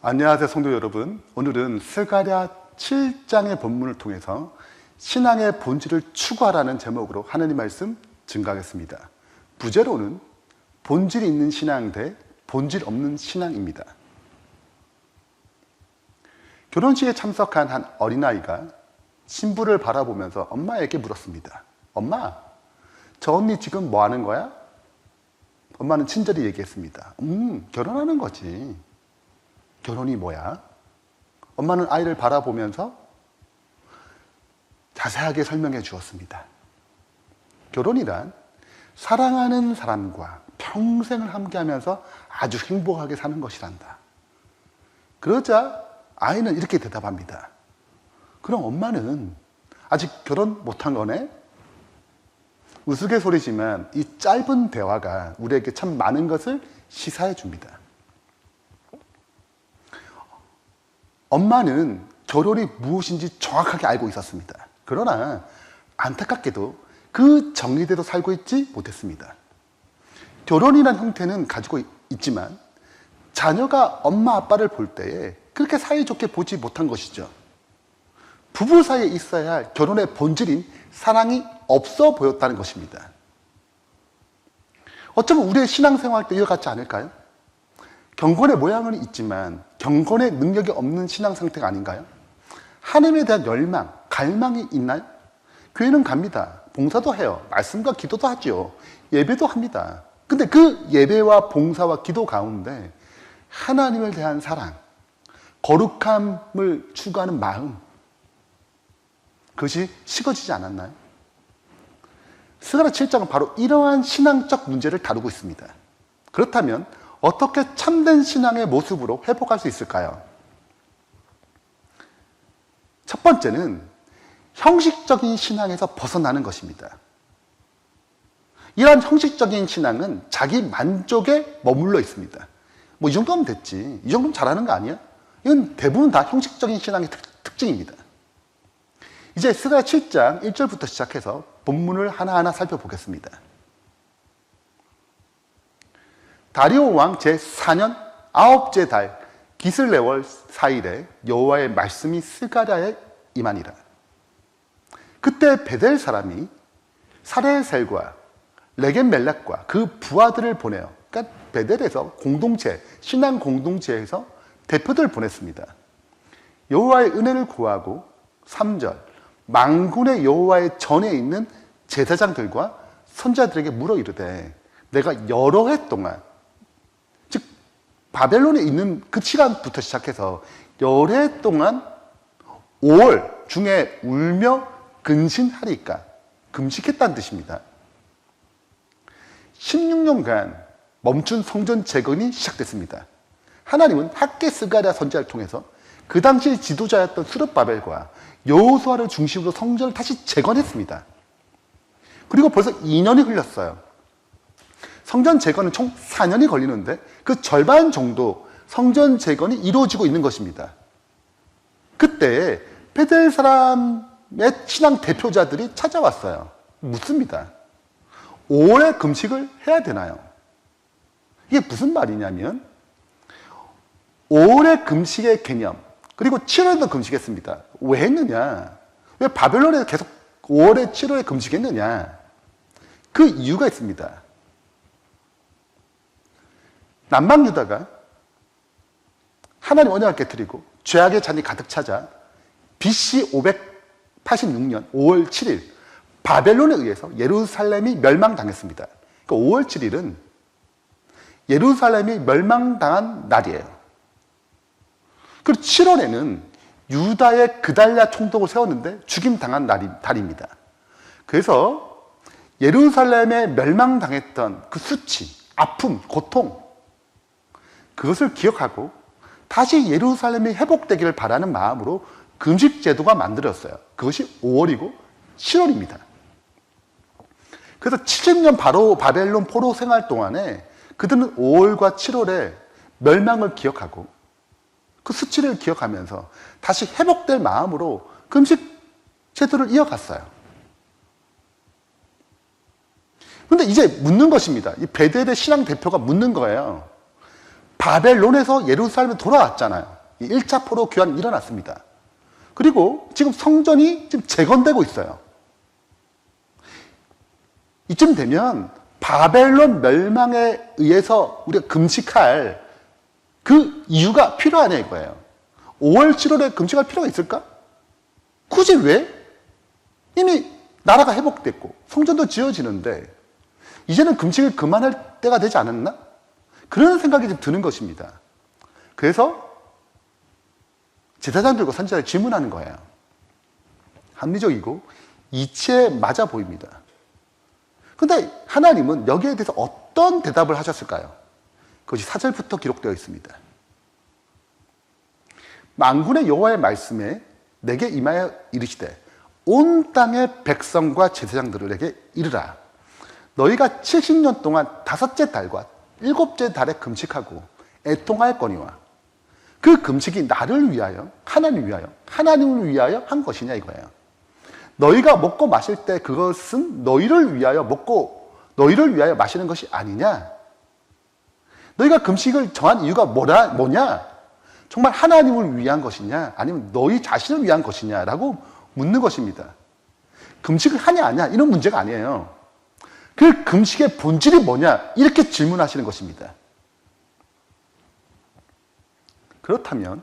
안녕하세요 성도 여러분. 오늘은 스가랴 7장의 본문을 통해서 신앙의 본질을 추구하라는 제목으로 하나님 말씀 증거하겠습니다. 부제로는 본질이 있는 신앙 대 본질 없는 신앙입니다. 결혼식에 참석한 한 어린아이가 신부를 바라보면서 엄마에게 물었습니다. 엄마, 저 언니 지금 뭐 하는 거야? 엄마는 친절히 얘기했습니다. 결혼하는 거지. 결혼이 뭐야? 엄마는 아이를 바라보면서 자세하게 설명해 주었습니다. 결혼이란 사랑하는 사람과 평생을 함께하면서 아주 행복하게 사는 것이란다. 그러자 아이는 이렇게 대답합니다. 그럼 엄마는 아직 결혼 못한 거네? 우스갯소리지만 이 짧은 대화가 우리에게 참 많은 것을 시사해 줍니다. 엄마는 결혼이 무엇인지 정확하게 알고 있었습니다. 그러나 안타깝게도 그 정리대로 살고 있지 못했습니다. 결혼이라는 형태는 가지고 있지만 자녀가 엄마 아빠를 볼 때에 그렇게 사이좋게 보지 못한 것이죠. 부부 사이에 있어야 할 결혼의 본질인 사랑이 없어 보였다는 것입니다. 어쩌면 우리의 신앙생활 때 이와 같지 않을까요? 경건의 모양은 있지만 경건의 능력이 없는 신앙 상태가 아닌가요? 하나님에 대한 열망, 갈망이 있나요? 교회는 갑니다. 봉사도 해요. 말씀과 기도도 하죠. 예배도 합니다. 근데 그 예배와 봉사와 기도 가운데 하나님을 대한 사랑, 거룩함을 추구하는 마음, 그것이 식어지지 않았나요? 스가랴 7장은 바로 이러한 신앙적 문제를 다루고 있습니다. 그렇다면 어떻게 참된 신앙의 모습으로 회복할 수 있을까요? 첫 번째는 형식적인 신앙에서 벗어나는 것입니다. 이러한 형식적인 신앙은 자기 만족에 머물러 있습니다. 뭐 이 정도면 됐지. 이 정도면 잘하는 거 아니야? 이건 대부분 다 형식적인 신앙의 특징입니다. 이제 스가랴 7장 1절부터 시작해서 본문을 하나하나 살펴보겠습니다. 다리오 왕 제4년 9째 달 기슬레월 4일에 여호와의 말씀이 스가랴에 임하니라. 그때 베델 사람이 사레셀과 레겜멜렉과 그 부하들을 보내요. 그러니까 베델에서 공동체, 신앙 공동체에서 대표들을 보냈습니다. 여호와의 은혜를 구하고 3절 만군의 여호와의 전에 있는 제사장들과 선지자들에게 물어 이르되 내가 여러 해 동안, 즉 바벨론에 있는 그 시간부터 시작해서 여러 해 동안 5월 중에 울며 근신하리까, 금식했다는 뜻입니다. 16년간 멈춘 성전 재건이 시작됐습니다. 하나님은 학개 스가랴 선지자를 통해서 그 당시 지도자였던 스룹바벨과 여호수아를 중심으로 성전을 다시 재건했습니다. 그리고 벌써 2년이 흘렀어요. 성전 재건은 총 4년이 걸리는데 그 절반 정도 성전 재건이 이루어지고 있는 것입니다. 그때 베델 사람의 신앙 대표자들이 찾아왔어요. 묻습니다. 5월에 금식을 해야 되나요? 이게 무슨 말이냐면 5월의 금식의 개념, 그리고 7월에도 금식했습니다. 왜 했느냐? 왜 바벨론에서 계속 5월에 7월에 금식했느냐? 그 이유가 있습니다. 남방 유다가 하나님 언약을 깨뜨리고 죄악의 잔이 가득 차자 BC 586년 5월 7일 바벨론에 의해서 예루살렘이 멸망당했습니다. 그러니까 5월 7일은 예루살렘이 멸망당한 날이에요. 그리고 7월에는 유다의 그달랴 총독을 세웠는데 죽임당한 달입니다. 그래서 예루살렘에 멸망당했던 그 수치, 아픔, 고통, 그것을 기억하고 다시 예루살렘이 회복되기를 바라는 마음으로 금식 제도가 만들었어요. 그것이 5월이고 7월입니다. 그래서 70년 바로 바벨론 포로 생활 동안에 그들은 5월과 7월에 멸망을 기억하고 그 수치를 기억하면서 다시 회복될 마음으로 금식 제도를 이어갔어요. 그런데 이제 묻는 것입니다. 이 베델의 신앙 대표가 묻는 거예요. 바벨론에서 예루살렘에 돌아왔잖아요. 이 1차 포로 교환이 일어났습니다. 그리고 지금 성전이 지금 재건되고 있어요. 이쯤 되면 바벨론 멸망에 의해서 우리가 금식할 그 이유가 필요하냐 이거예요. 5월, 7월에 금식할 필요가 있을까? 굳이 왜? 이미 나라가 회복됐고 성전도 지어지는데 이제는 금식을 그만할 때가 되지 않았나? 그런 생각이 좀 드는 것입니다. 그래서 제사장들과 선지자를 질문하는 거예요. 합리적이고 이치에 맞아 보입니다. 근데 하나님은 여기에 대해서 어떤 대답을 하셨을까요? 그것이 4절부터 기록되어 있습니다. 만군의 여호와의 말씀에 내게 임하여 이르시되 온 땅의 백성과 제사장들에게 이르라. 너희가 70년 동안 5째 달과 7째 달에 금식하고 애통하였거니와 그 금식이 나를 위하여, 하나님을 위하여 한 것이냐 이거예요. 너희가 먹고 마실 때 그것은 너희를 위하여 먹고 너희를 위하여 마시는 것이 아니냐? 너희가 금식을 정한 이유가 뭐냐? 정말 하나님을 위한 것이냐? 아니면 너희 자신을 위한 것이냐라고 묻는 것입니다. 금식을 하냐 아니냐 이런 문제가 아니에요. 그 금식의 본질이 뭐냐? 이렇게 질문하시는 것입니다. 그렇다면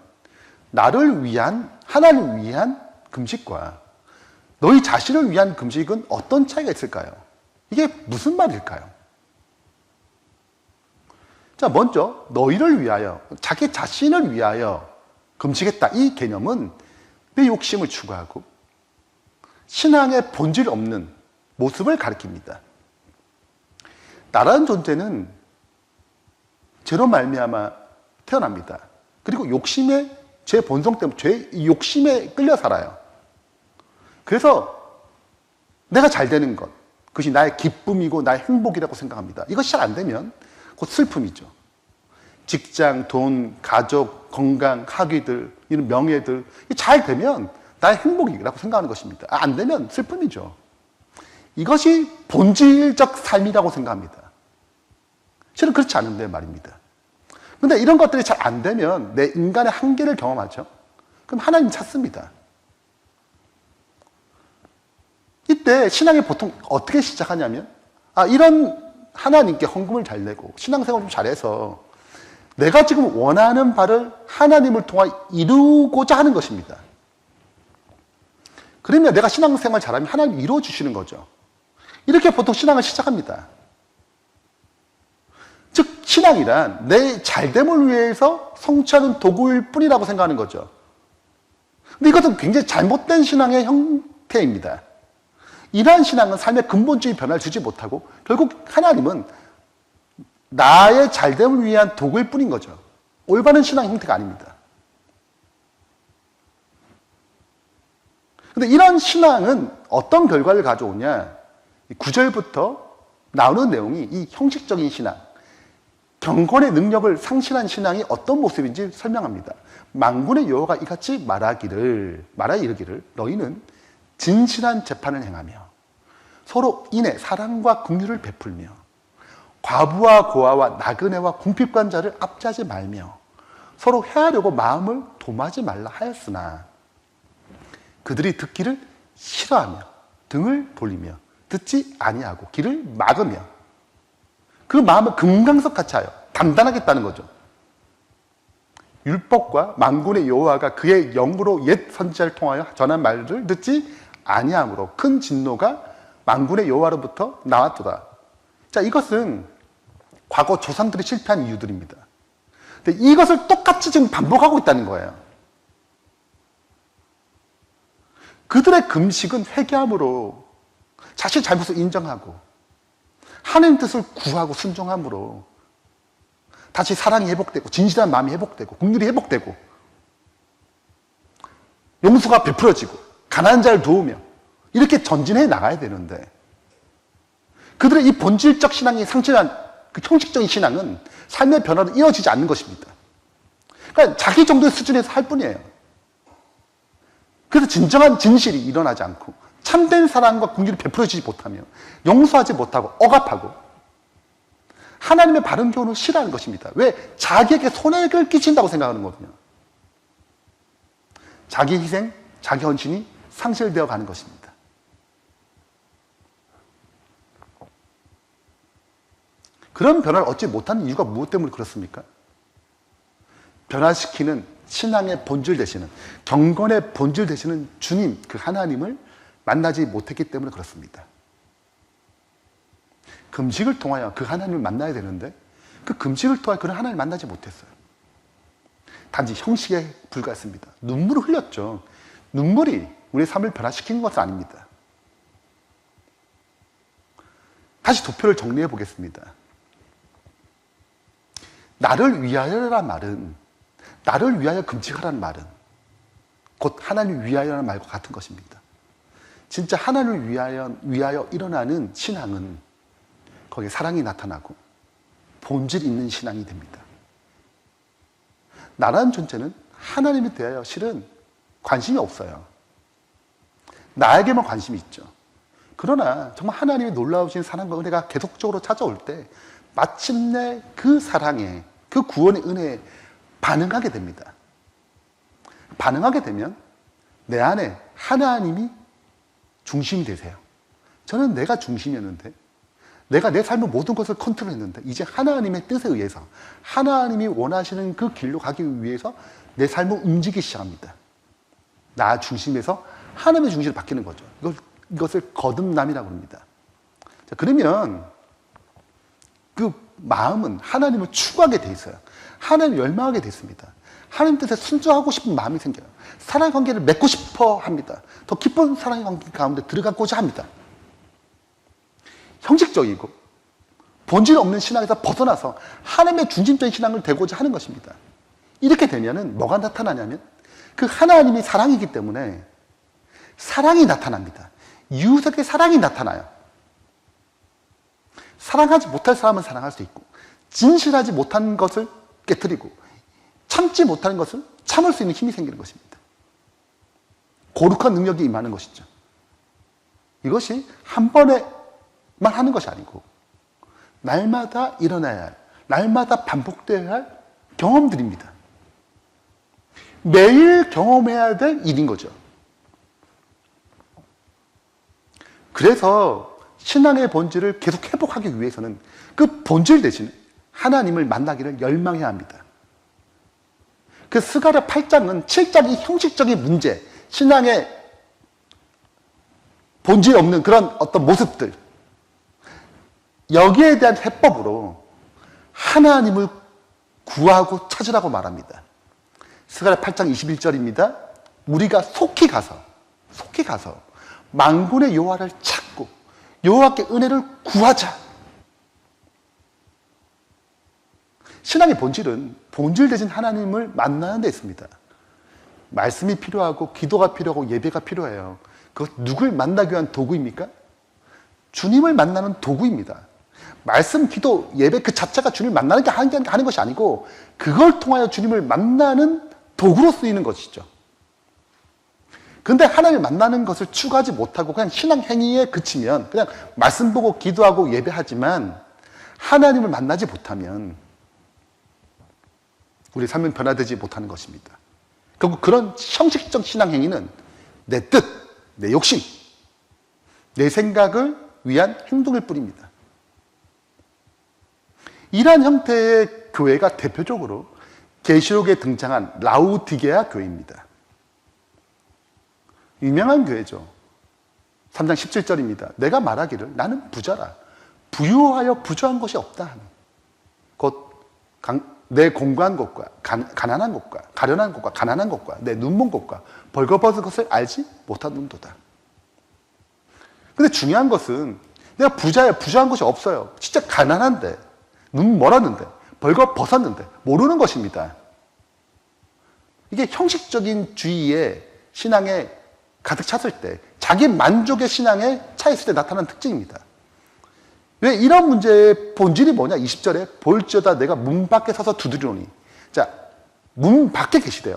나를 위한, 하나님을 위한 금식과 너희 자신을 위한 금식은 어떤 차이가 있을까요? 이게 무슨 말일까요? 자, 먼저 너희를 위하여, 자기 자신을 위하여 금식했다. 이 개념은 내 욕심을 추구하고 신앙의 본질 없는 모습을 가리킵니다. 나라는 존재는 죄로 말미암아 태어납니다. 그리고 욕심의 죄 본성 때문에 죄 욕심에 끌려 살아요. 그래서 내가 잘 되는 것, 그것이 나의 기쁨이고 나의 행복이라고 생각합니다. 이것이 잘 안 되면 곧 슬픔이죠. 직장, 돈, 가족, 건강, 학위들, 이런 명예들 잘 되면 나의 행복이라고 생각하는 것입니다. 안 되면 슬픔이죠. 이것이 본질적 삶이라고 생각합니다. 실은 그렇지 않은데 말입니다. 그런데 이런 것들이 잘 안 되면 내 인간의 한계를 경험하죠. 그럼 하나님 찾습니다. 이때 신앙이 보통 어떻게 시작하냐면 이런 하나님께 헌금을 잘 내고 신앙생활을 좀 잘해서 내가 지금 원하는 바를 하나님을 통해 이루고자 하는 것입니다. 그러면 내가 신앙생활 잘하면 하나님이 이루어주시는 거죠. 이렇게 보통 신앙을 시작합니다. 즉 신앙이란 내 잘됨을 위해서 성취하는 도구일 뿐이라고 생각하는 거죠. 근데 이것은 굉장히 잘못된 신앙의 형태입니다. 이러한 신앙은 삶의 근본적인 변화를 주지 못하고 결국 하나님은 나의 잘됨을 위한 도구일 뿐인 거죠. 올바른 신앙 형태가 아닙니다. 그런데 이런 신앙은 어떤 결과를 가져오냐? 9절부터 나오는 내용이 이 형식적인 신앙, 경건의 능력을 상실한 신앙이 어떤 모습인지 설명합니다. 만군의 여호와가 이같이 말하 이르기를 너희는 진실한 재판을 행하며 서로 인해 사랑과 긍휼을 베풀며 과부와 고아와 나그네와 궁핍한 자를 압제하지 말며 서로 해하려고 마음을 도마지 말라 하였으나 그들이 듣기를 싫어하며 등을 돌리며 듣지 아니하고 귀를 막으며 그 마음을 금강석 같이 하여 단단하겠다는 거죠. 율법과 만군의 여호와가 그의 영으로 옛 선지자를 통하여 전한 말을 듣지 아니함으로 큰 진노가 만군의 여호와로부터 나왔도다. 자, 이것은 과거 조상들이 실패한 이유들입니다. 근데 이것을 똑같이 지금 반복하고 있다는 거예요. 그들의 금식은 회개함으로 자신의 잘못을 인정하고 하나님 뜻을 구하고 순종함으로 다시 사랑이 회복되고 진실한 마음이 회복되고 긍휼이 회복되고 용서가 베풀어지고 가난한 자를 도우며 이렇게 전진해 나가야 되는데 그들의 이 본질적 신앙이 상실한 그 형식적인 신앙은 삶의 변화로 이어지지 않는 것입니다. 그러니까 자기 정도의 수준에서 할 뿐이에요. 그래서 진정한 진실이 일어나지 않고 참된 사랑과 긍휼이 베풀어지지 못하며 용서하지 못하고 억압하고 하나님의 바른 교훈을 싫어하는 것입니다. 왜? 자기에게 손해를 끼친다고 생각하는 거거든요. 자기 희생, 자기 헌신이 상실되어 가는 것입니다. 그런 변화를 얻지 못하는 이유가 무엇 때문에 그렇습니까? 변화시키는 신앙의 본질 되시는, 경건의 본질 되시는 주님, 그 하나님을 만나지 못했기 때문에 그렇습니다. 금식을 통하여 그 하나님을 만나야 되는데 그 금식을 통하여 그런 하나님을 만나지 못했어요. 단지 형식에 불과했습니다. 눈물을 흘렸죠. 눈물이 우리의 삶을 변화시키는 것은 아닙니다. 다시 도표를 정리해 보겠습니다. 나를 위하여라는 말은, 나를 위하여 금식하라는 말은 곧 하나님을 위하여라는 말과 같은 것입니다. 진짜 하나님을 위하여 일어나는 신앙은 거기에 사랑이 나타나고 본질 있는 신앙이 됩니다. 나라는 존재는 하나님에 대하여 실은 관심이 없어요. 나에게만 관심이 있죠. 그러나 정말 하나님의 놀라우신 사랑과 은혜가 계속적으로 찾아올 때 마침내 그 사랑에, 그 구원의 은혜에 반응하게 됩니다. 반응하게 되면 내 안에 하나님이 중심이 되세요. 저는 내가 중심이었는데, 내가 내 삶의 모든 것을 컨트롤했는데 이제 하나님의 뜻에 의해서, 하나님이 원하시는 그 길로 가기 위해서 내 삶을 움직이기 시작합니다. 나 중심에서 하나님의 중심으로 바뀌는 거죠. 이것을 거듭남이라고 합니다. 자, 그러면 그 마음은 하나님을 추구하게 돼 있어요. 하나님을 열망하게 됐습니다. 하나님 뜻에 순종하고 싶은 마음이 생겨요. 사랑의 관계를 맺고 싶어 합니다. 더 깊은 사랑의 관계 가운데 들어가고자 합니다. 형식적이고 본질 없는 신앙에서 벗어나서 하나님의 중심적인 신앙을 되고자 하는 것입니다. 이렇게 되면은 뭐가 나타나냐면 그 하나님이 사랑이기 때문에 사랑이 나타납니다. 이웃에게 사랑이 나타나요. 사랑하지 못할 사람은 사랑할 수 있고, 진실하지 못한 것을 깨뜨리고, 참지 못하는 것을 참을 수 있는 힘이 생기는 것입니다. 거룩한 능력이 임하는 것이죠. 이것이 한 번에만 하는 것이 아니고 날마다 일어나야 할, 날마다 반복되어야 할 경험들입니다. 매일 경험해야 될 일인 거죠. 그래서 신앙의 본질을 계속 회복하기 위해서는 그 본질 대신 하나님을 만나기를 열망해야 합니다. 그 스가랴 8장은 7장이 형식적인 문제, 신앙의 본질 없는 그런 어떤 모습들, 여기에 대한 해법으로 하나님을 구하고 찾으라고 말합니다. 스가랴 8장 21절입니다. 우리가 속히 가서 만군의 여호와를 찾고 여호와께 은혜를 구하자. 신앙의 본질은 본질 대신 하나님을 만나는 데 있습니다. 말씀이 필요하고 기도가 필요하고 예배가 필요해요. 그것 누굴 만나기 위한 도구입니까? 주님을 만나는 도구입니다. 말씀, 기도, 예배 그 자체가 주님을 만나는 게 하는 것이 아니고 그걸 통하여 주님을 만나는 도구로 쓰이는 것이죠. 근데 하나님을 만나는 것을 추구하지 못하고 그냥 신앙 행위에 그치면 그냥 말씀 보고 기도하고 예배하지만 하나님을 만나지 못하면 우리 삶은 변화되지 못하는 것입니다. 결국 그런 형식적 신앙 행위는 내 뜻, 내 욕심, 내 생각을 위한 행동일 뿐입니다. 이러한 형태의 교회가 대표적으로 계시록에 등장한 라우디게아 교회입니다. 유명한 교회죠. 3장 17절입니다. 내가 말하기를 나는 부자라. 부유하여 부조한 것이 없다. 곧 내 공고한 것과 가난한 것과 가련한 것과 가난한 것과 내 눈먼 것과 벌거벗은 것을 알지 못하는도다. 근데 중요한 것은 내가 부자야, 부자한 것이 없어요. 진짜 가난한데, 눈 멀었는데, 벌거벗었는데 모르는 것입니다. 이게 형식적인 주의의 신앙에 가득 찼을 때, 자기 만족의 신앙에 차 있을 때 나타나는 특징입니다. 왜 이런 문제의 본질이 뭐냐? 20절에 볼지어다 내가 문 밖에 서서 두드리노니. 자, 문 밖에 계시대요.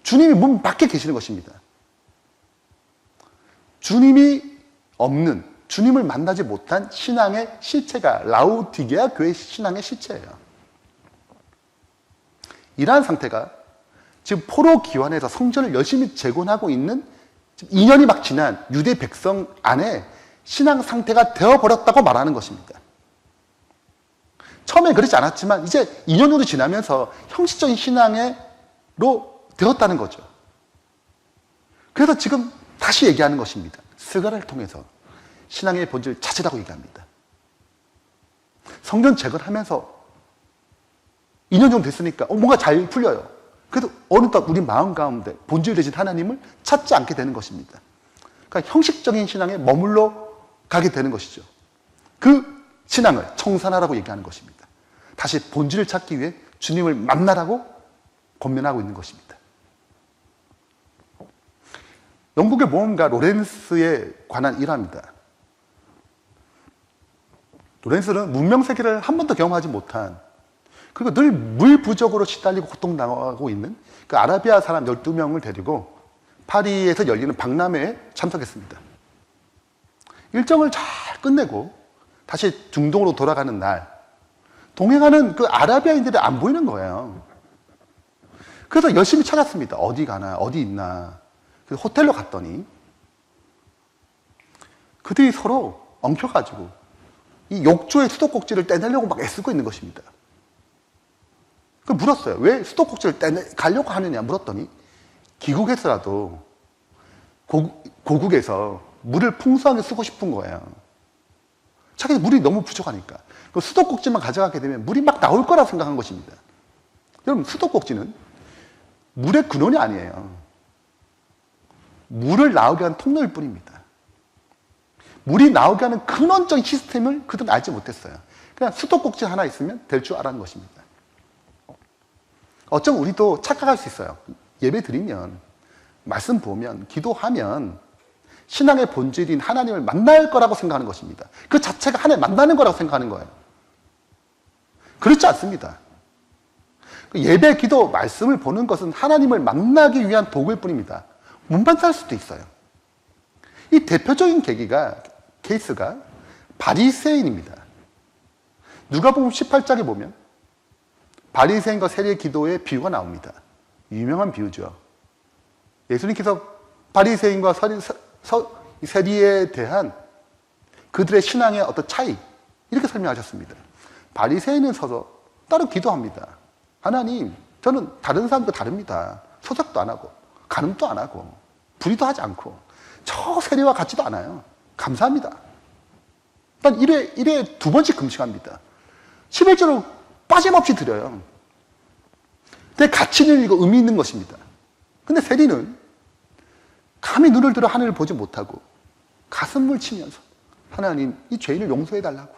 주님이 문 밖에 계시는 것입니다. 주님이 없는, 주님을 만나지 못한 신앙의 실체가 라우디게아 교회 신앙의 실체예요. 이러한 상태가 지금 포로 기환에서 성전을 열심히 재건하고 있는 2년이 막 지난 유대 백성 안에 신앙 상태가 되어버렸다고 말하는 것입니다. 처음에 그렇지 않았지만 이제 2년 정도 지나면서 형식적인 신앙으로 되었다는 거죠. 그래서 지금 다시 얘기하는 것입니다. 스가랴를 통해서 신앙의 본질을 찾으라고 얘기합니다. 성전 재건하면서 2년 정도 됐으니까 뭔가 잘 풀려요. 그래도 어느덧 우리 마음 가운데 본질 되신 하나님을 찾지 않게 되는 것입니다. 그러니까 형식적인 신앙에 머물러 가게 되는 것이죠. 그 신앙을 청산하라고 얘기하는 것입니다. 다시 본질을 찾기 위해 주님을 만나라고 권면하고 있는 것입니다. 영국의 모험가 로렌스에 관한 일화입니다. 로렌스는 문명 세계를 한 번도 경험하지 못한, 그리고 늘 물 부족으로 시달리고 고통당하고 있는 그 아라비아 사람 12명을 데리고 파리에서 열리는 박람회에 참석했습니다. 일정을 잘 끝내고 다시 중동으로 돌아가는 날, 동행하는 그 아라비아인들이 안 보이는 거예요. 그래서 열심히 찾았습니다. 어디 가나, 어디 있나. 그래서 호텔로 갔더니 그들이 서로 엉켜가지고 이 욕조의 수도꼭지를 떼내려고 막 애쓰고 있는 것입니다. 그 물었어요. 왜 수도꼭지를 가려고 하느냐 물었더니 귀국해서라도 고국에서 물을 풍성하게 쓰고 싶은 거예요. 자기는 물이 너무 부족하니까. 그 수도꼭지만 가져가게 되면 물이 막 나올 거라고 생각한 것입니다. 여러분, 수도꼭지는 물의 근원이 아니에요. 물을 나오게 하는 통로일 뿐입니다. 물이 나오게 하는 근원적인 시스템을 그들은 알지 못했어요. 그냥 수도꼭지 하나 있으면 될 줄 알았는 것입니다. 어쩜 우리도 착각할 수 있어요. 예배 드리면, 말씀 보면, 기도하면 신앙의 본질인 하나님을 만날 거라고 생각하는 것입니다. 그 자체가 하나님 만나는 거라고 생각하는 거예요. 그렇지 않습니다. 예배, 기도, 말씀을 보는 것은 하나님을 만나기 위한 도구일 뿐입니다. 못 만날 수도 있어요. 이 대표적인 케이스가 바리새인입니다. 누가복음 18장에 보면 바리새인과 세리의 기도의 비유가 나옵니다. 유명한 비유죠. 예수님께서 바리새인과 세리에 대한 그들의 신앙의 어떤 차이, 이렇게 설명하셨습니다. 바리새인은 서서 따로 기도합니다. 하나님, 저는 다른 사람과 다릅니다. 소작도 안 하고 간음도 안 하고 불의도 하지 않고 저 세리와 같지도 않아요. 감사합니다. 일단 1회에 2번씩 금식합니다. 11조를 빠짐없이 드려요. 근데 가치는 이거 의미 있는 것입니다. 근데 세리는 감히 눈을 들어 하늘을 보지 못하고 가슴을 치면서 하나님, 이 죄인을 용서해달라고,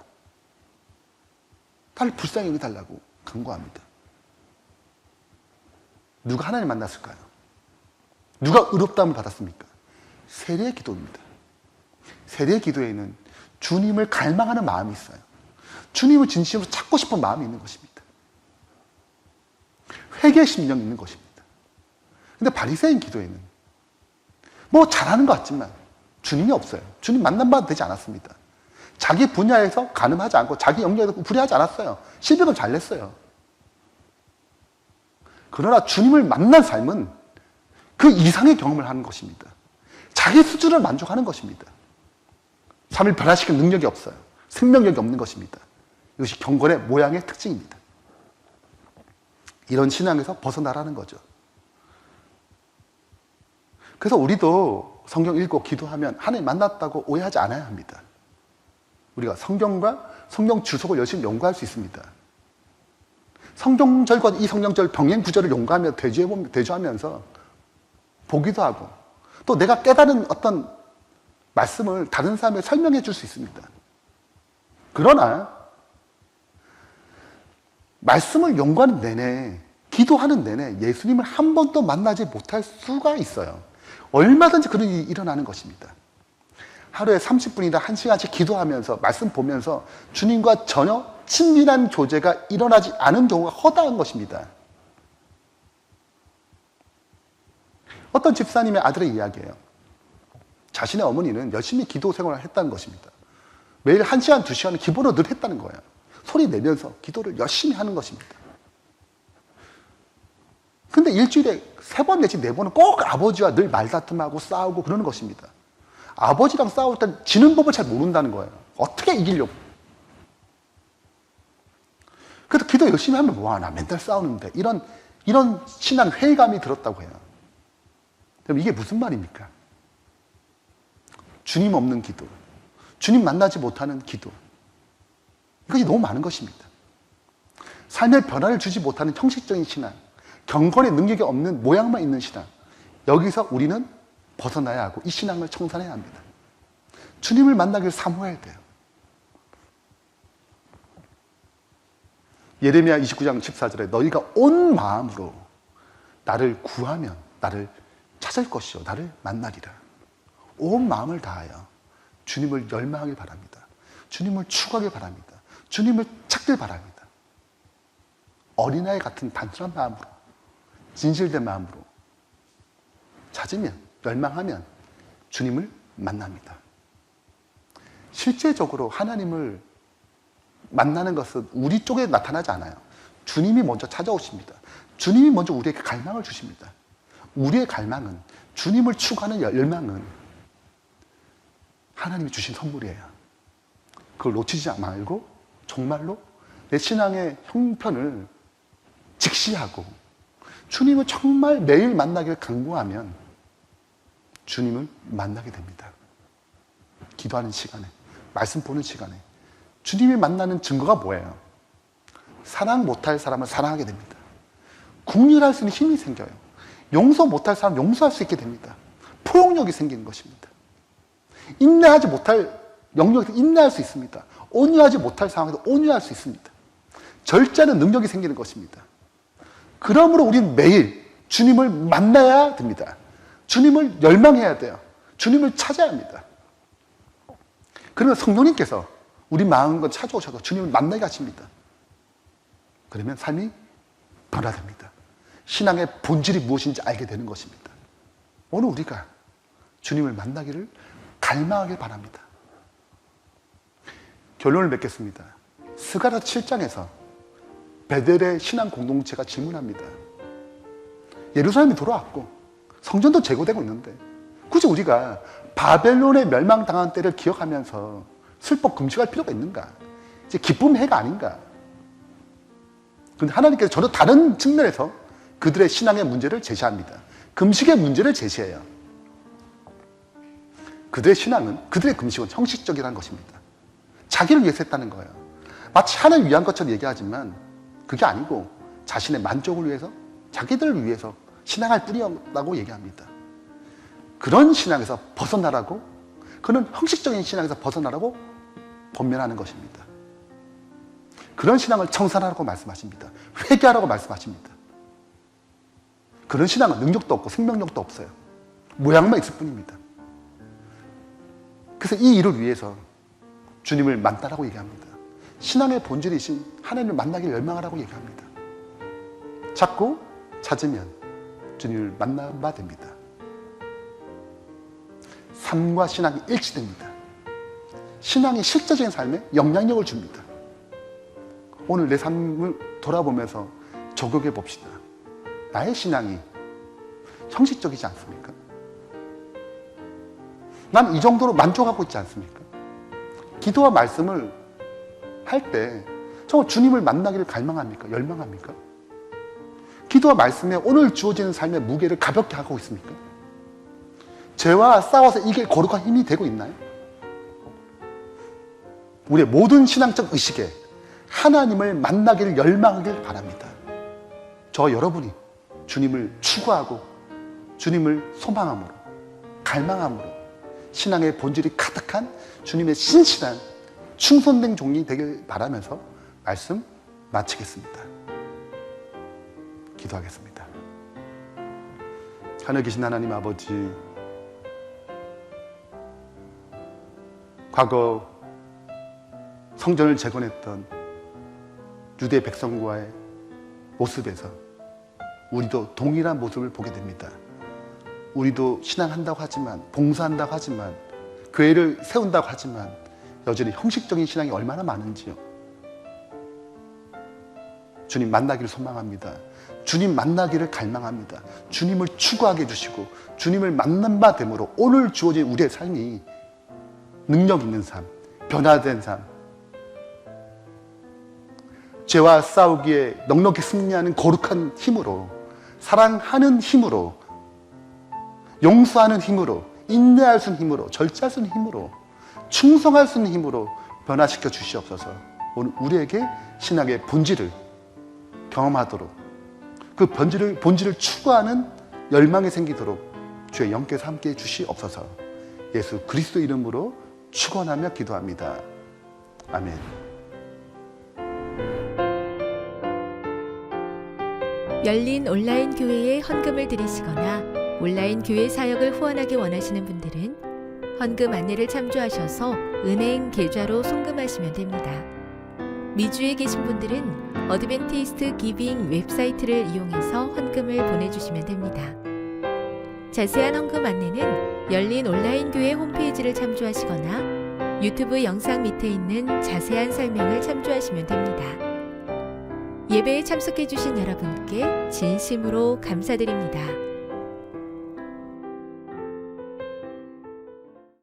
나를 불쌍히 여겨달라고 간구합니다. 누가 하나님 만났을까요? 누가 의롭다함을 받았습니까? 세리의 기도입니다. 세리의 기도에는 주님을 갈망하는 마음이 있어요. 주님을 진심으로 찾고 싶은 마음이 있는 것입니다. 회개의 심령이 있는 것입니다. 근데 바리새인 기도에는 뭐 잘하는 것 같지만 주님이 없어요. 주님 만남받아도 되지 않았습니다. 자기 분야에서 간음하지 않고 자기 영역에서 불의하지 않았어요. 실백을 잘 냈어요. 그러나 주님을 만난 삶은 그 이상의 경험을 하는 것입니다. 자기 수준을 만족하는 것입니다. 삶을 변화시킬 능력이 없어요. 생명력이 없는 것입니다. 이것이 경건의 모양의 특징입니다. 이런 신앙에서 벗어나라는 거죠. 그래서 우리도 성경 읽고 기도하면 하나님 만났다고 오해하지 않아야 합니다. 우리가 성경과 성경 주석을 열심히 연구할 수 있습니다. 성경절과 이 성경절 병행 구절을 연구하며 대조하면서 보기도 하고, 또 내가 깨달은 어떤 말씀을 다른 사람에게 설명해 줄 수 있습니다. 그러나 말씀을 연구하는 내내, 기도하는 내내 예수님을 한 번도 만나지 못할 수가 있어요. 얼마든지 그런 일이 일어나는 것입니다. 하루에 30분이나 1시간씩 기도하면서 말씀 보면서 주님과 전혀 친밀한 교제가 일어나지 않은 경우가 허다한 것입니다. 어떤 집사님의 아들의 이야기예요. 자신의 어머니는 열심히 기도 생활을 했다는 것입니다. 매일 1시간, 2시간은 기본으로 늘 했다는 거예요. 소리 내면서 기도를 열심히 하는 것입니다. 근데 일주일에 3번 내지 4번은 꼭 아버지와 늘 말다툼하고 싸우고 그러는 것입니다. 아버지랑 싸울 땐 지는 법을 잘 모른다는 거예요. 어떻게 이기려고. 그래도 기도 열심히 하면 뭐하나, 맨날 싸우는데. 이런 신앙 회의감이 들었다고 해요. 그럼 이게 무슨 말입니까? 주님 없는 기도, 주님 만나지 못하는 기도, 이것이 너무 많은 것입니다. 삶의 변화를 주지 못하는 형식적인 신앙, 경건의 능력이 없는 모양만 있는 신앙, 여기서 우리는 벗어나야 하고 이 신앙을 청산해야 합니다. 주님을 만나기를 사모해야 돼요. 예레미야 29장 14절에 너희가 온 마음으로 나를 구하면 나를 찾을 것이요 나를 만나리라. 온 마음을 다하여 주님을 열망하길 바랍니다. 주님을 추구하길 바랍니다. 주님을 찾길 바랍니다. 어린아이 같은 단순한 마음으로, 진실된 마음으로 찾으면, 열망하면 주님을 만납니다. 실제적으로 하나님을 만나는 것은 우리 쪽에 나타나지 않아요. 주님이 먼저 찾아오십니다. 주님이 먼저 우리에게 갈망을 주십니다. 우리의 갈망은, 주님을 추구하는 열망은 하나님이 주신 선물이에요. 그걸 놓치지 말고 정말로 내 신앙의 형편을 직시하고 주님을 정말 매일 만나기를 강구하면 주님을 만나게 됩니다. 기도하는 시간에, 말씀 보는 시간에 주님이 만나는 증거가 뭐예요? 사랑 못할 사람을 사랑하게 됩니다. 긍휼할 수 있는 힘이 생겨요. 용서 못할 사람 용서할 수 있게 됩니다. 포용력이 생기는 것입니다. 인내하지 못할 영역에서 인내할 수 있습니다. 온유하지 못할 상황에서 온유할 수 있습니다. 절제하는 능력이 생기는 것입니다. 그러므로 우리는 매일 주님을 만나야 됩니다. 주님을 열망해야 돼요. 주님을 찾아야 합니다. 그러면 성령님께서 우리 마음과 찾아오셔서 주님을 만나게 하십니다. 그러면 삶이 변화됩니다. 신앙의 본질이 무엇인지 알게 되는 것입니다. 오늘 우리가 주님을 만나기를 갈망하길 바랍니다. 결론을 맺겠습니다. 스가랴 7장에서 베델의 신앙 공동체가 질문합니다. 예루살렘이 돌아왔고 성전도 재건되고 있는데 굳이 우리가 바벨론에 멸망당한 때를 기억하면서 슬퍼 금식할 필요가 있는가? 이제 기쁨의 해가 아닌가? 그런데 하나님께서 전혀 다른 측면에서 그들의 신앙의 문제를 제시합니다. 금식의 문제를 제시해요. 그들의 신앙은, 그들의 금식은 형식적이라는 것입니다. 자기를 위해서 했다는 거예요. 마치 하나를 위한 것처럼 얘기하지만 그게 아니고 자신의 만족을 위해서, 자기들을 위해서 신앙할 뿐이었다고 얘기합니다. 그런 신앙에서 벗어나라고, 그런 형식적인 신앙에서 벗어나라고 권면하는 것입니다. 그런 신앙을 청산하라고 말씀하십니다. 회개하라고 말씀하십니다. 그런 신앙은 능력도 없고 생명력도 없어요. 모양만 있을 뿐입니다. 그래서 이 일을 위해서 주님을 만나라고 얘기합니다. 신앙의 본질이신 하나님을 만나기를 열망하라고 얘기합니다. 찾고 찾으면 주님을 만나봐 됩니다. 삶과 신앙이 일치됩니다. 신앙이 실제적인 삶에 영향력을 줍니다. 오늘 내 삶을 돌아보면서 적용해 봅시다. 나의 신앙이 형식적이지 않습니까? 난 이 정도로 만족하고 있지 않습니까? 기도와 말씀을 할 때 정말 주님을 만나기를 갈망합니까? 열망합니까? 기도와 말씀에 오늘 주어지는 삶의 무게를 가볍게 하고 있습니까? 죄와 싸워서 이게 거룩한 힘이 되고 있나요? 우리의 모든 신앙적 의식에 하나님을 만나기를 열망하길 바랍니다. 저와 여러분이 주님을 추구하고 주님을 소망함으로, 갈망함으로 신앙의 본질이 가득한 주님의 신실한 충성된 종이 되길 바라면서 말씀 마치겠습니다. 기도하겠습니다. 하늘 계신 하나님 아버지, 과거 성전을 재건했던 유대 백성과의 모습에서 우리도 동일한 모습을 보게 됩니다. 우리도 신앙한다고 하지만, 봉사한다고 하지만, 교회를 세운다고 하지만 여전히 형식적인 신앙이 얼마나 많은지요. 주님 만나기를 소망합니다. 주님 만나기를 갈망합니다. 주님을 추구하게 해주시고 주님을 만난 바 됨으로 오늘 주어진 우리의 삶이 능력 있는 삶, 변화된 삶, 죄와 싸우기에 넉넉히 승리하는 거룩한 힘으로, 사랑하는 힘으로, 용서하는 힘으로, 인내할 수 있는 힘으로, 절제할 수 있는 힘으로, 충성할 수 있는 힘으로 변화시켜 주시옵소서. 오늘 우리에게 신앙의 본질을 경험하도록, 그 본질을 추구하는 열망이 생기도록 주의 영께서 함께해 주시옵소서. 예수 그리스도 이름으로 축원하며 기도합니다. 아멘. 열린 온라인 교회에 헌금을 드리시거나 온라인 교회 사역을 후원하기 원하시는 분들은 헌금 안내를 참조하셔서 은행 계좌로 송금하시면 됩니다. 미주에 계신 분들은 어드벤티스트 기빙 웹사이트를 이용해서 헌금을 보내주시면 됩니다. 자세한 헌금 안내는 열린 온라인 교회 홈페이지를 참조하시거나 유튜브 영상 밑에 있는 자세한 설명을 참조하시면 됩니다. 예배에 참석해주신 여러분께 진심으로 감사드립니다.